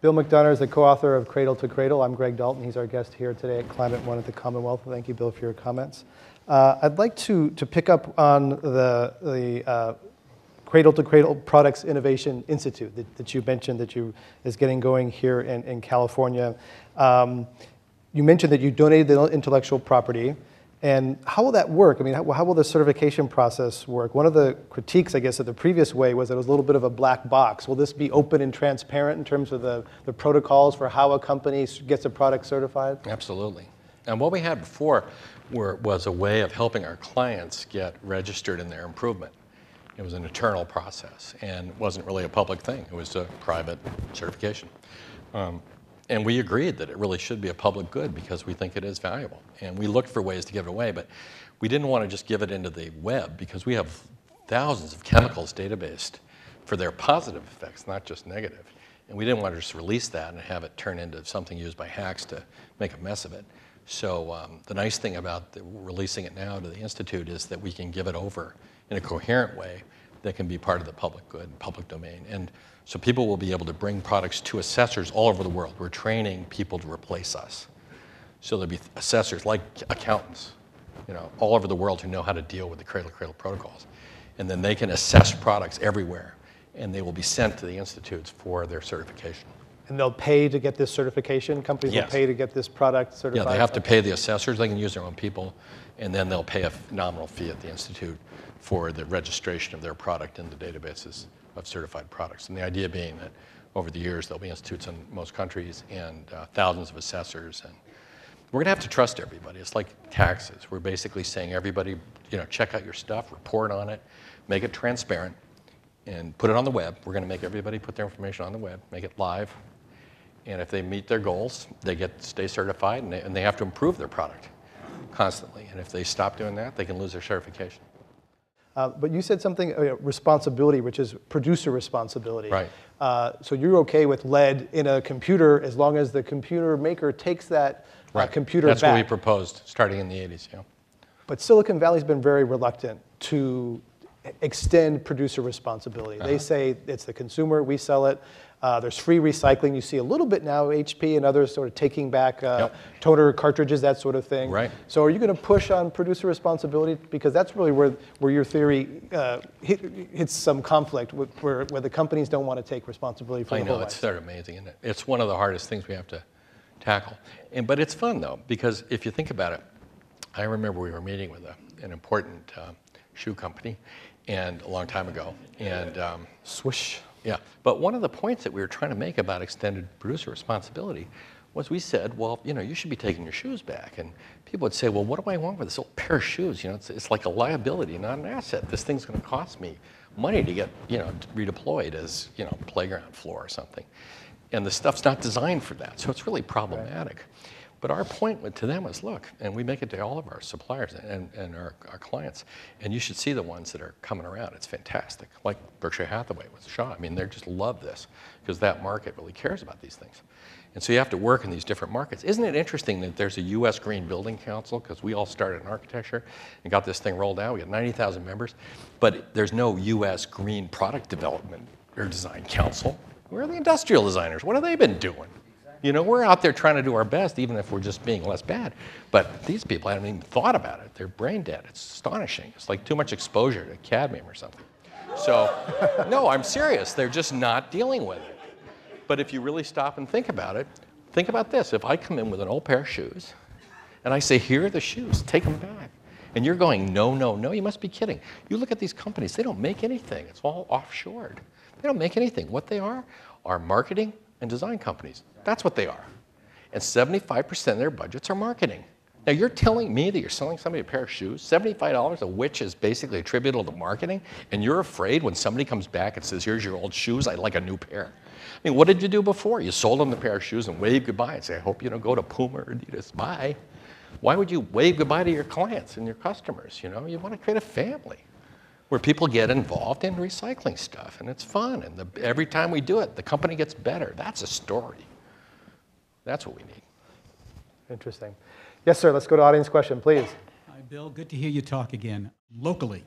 Bill McDonough is the co-author of Cradle to Cradle. I'm Greg Dalton. He's our guest here today at Climate One at the Commonwealth. Thank you, Bill, for your comments. I'd like to pick up on the Cradle to Cradle Products Innovation Institute that you mentioned is getting going here in California. You mentioned that you donated the intellectual property. And how will that work? I mean, how will the certification process work? One of the critiques, I guess, of the previous way was that it was a little bit of a black box. Will this be open and transparent in terms of the protocols for how a company gets a product certified? Absolutely. And what we had before was a way of helping our clients get registered in their improvement. It was an internal process and wasn't really a public thing. It was a private certification. And we agreed that it really should be a public good because we think it is valuable. And we looked for ways to give it away, but we didn't want to just give it into the web because we have thousands of chemicals databased for their positive effects, not just negative. And we didn't want to just release that and have it turn into something used by hacks to make a mess of it. So the nice thing about releasing it now to the Institute is that we can give it over in a coherent way that can be part of the public good, public domain. And so people will be able to bring products to assessors all over the world. We're training people to replace us. So there'll be assessors like accountants, all over the world who know how to deal with the cradle-to-cradle protocols. And then they can assess products everywhere, and they will be sent to the institutes for their certification. And they'll pay to get this certification? Companies will pay to get this product certified? Yeah, they have to pay the assessors. They can use their own people, and then they'll pay a nominal fee at the institute for the registration of their product in the databases of certified products. And the idea being that over the years, there'll be institutes in most countries and thousands of assessors. And we're going to have to trust everybody. It's like taxes. We're basically saying everybody, check out your stuff, report on it, make it transparent, and put it on the web. We're going to make everybody put their information on the web, make it live. And if they meet their goals, they get to stay certified, and they have to improve their product constantly. And if they stop doing that, they can lose their certification. But you said something, responsibility, which is producer responsibility. Right. So you're okay with lead in a computer as long as the computer maker takes that computer back. That's what we proposed starting in the 80s, yeah. But Silicon Valley's been very reluctant to extend producer responsibility. They say it's the consumer, we sell it. There's free recycling. You see a little bit now, HP and others sort of taking back toner cartridges, that sort of thing. Right. So are you going to push on producer responsibility? Because that's really where your theory hits some conflict, where the companies don't want to take responsibility for the whole life. It's sort of amazing, isn't it? It's one of the hardest things we have to tackle. But it's fun, though, because if you think about it, I remember we were meeting with an important shoe company a long time ago. And Swoosh. Yeah, but one of the points that we were trying to make about extended producer responsibility was we said, well, you should be taking your shoes back. And people would say, well, what do I want with this old pair of shoes? It's like a liability, not an asset. This thing's going to cost me money to get, redeployed as, playground floor or something. And the stuff's not designed for that, so it's really problematic. Right. But our point to them was, look, and we make it to all of our suppliers and our clients, and you should see the ones that are coming around. It's fantastic, like Berkshire Hathaway with Shaw. I mean, they just love this because that market really cares about these things. And so you have to work in these different markets. Isn't it interesting that there's a U.S. Green Building Council, because we all started in architecture and got this thing rolled out. We got 90,000 members, but there's no U.S. Green Product Development or Design Council. Where are the industrial designers? What have they been doing? We're out there trying to do our best, even if we're just being less bad. But these people haven't even thought about it. They're brain dead. It's astonishing. It's like too much exposure to cadmium or something. So, no, I'm serious. They're just not dealing with it. But if you really stop and think about it, think about this. If I come in with an old pair of shoes, and I say, here are the shoes, take them back. And you're going, no, no, no, you must be kidding. You look at these companies, they don't make anything. It's all offshored. They don't make anything. What they are marketing and design companies. That's what they are. And 75% of their budgets are marketing. Now, you're telling me that you're selling somebody a pair of shoes, $75 of which is basically attributable to marketing, and you're afraid when somebody comes back and says, here's your old shoes, I'd like a new pair. I mean, what did you do before? You sold them the pair of shoes and waved goodbye and say, I hope you don't go to Puma or Adidas. Bye. Why would you wave goodbye to your clients and your customers? You want to create a family where people get involved in recycling stuff, and it's fun. And every time we do it, the company gets better. That's a story. That's what we need. Interesting. Yes, sir. Let's go to audience question, please. Hi, Bill. Good to hear you talk again. Locally,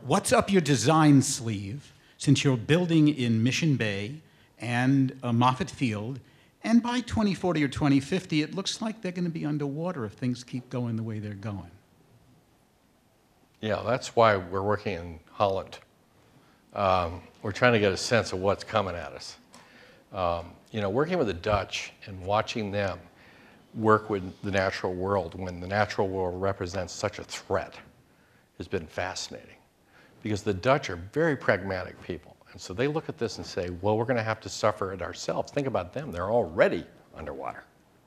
what's up your design sleeve since you're building in Mission Bay and Moffett Field. And by 2040 or 2050, it looks like they're going to be underwater if things keep going the way they're going. Yeah, that's why we're working in Holland. We're trying to get a sense of what's coming at us. Working with the Dutch and watching them work with the natural world when the natural world represents such a threat has been fascinating. Because the Dutch are very pragmatic people. And so they look at this and say, well, we're going to have to suffer it ourselves. Think about them. They're already underwater.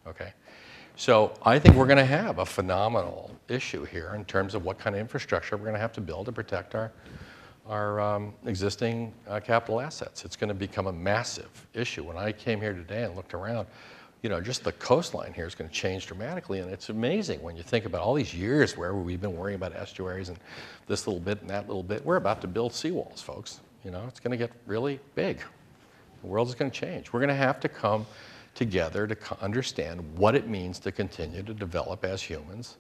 Okay? So I think we're going to have a phenomenal issue here in terms of what kind of infrastructure we're going to have to build to protect our existing capital assets. It's going to become a massive issue. When I came here today and looked around, just the coastline here is going to change dramatically, and it's amazing when you think about all these years where we've been worrying about estuaries and this little bit and that little bit. We're about to build seawalls, folks. It's going to get really big. The world is going to change. We're going to have to come together to understand what it means to continue to develop as humans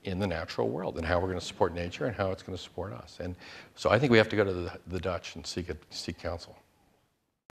in the natural world and how we're going to support nature and how it's going to support us. And so I think we have to go to the Dutch and seek counsel.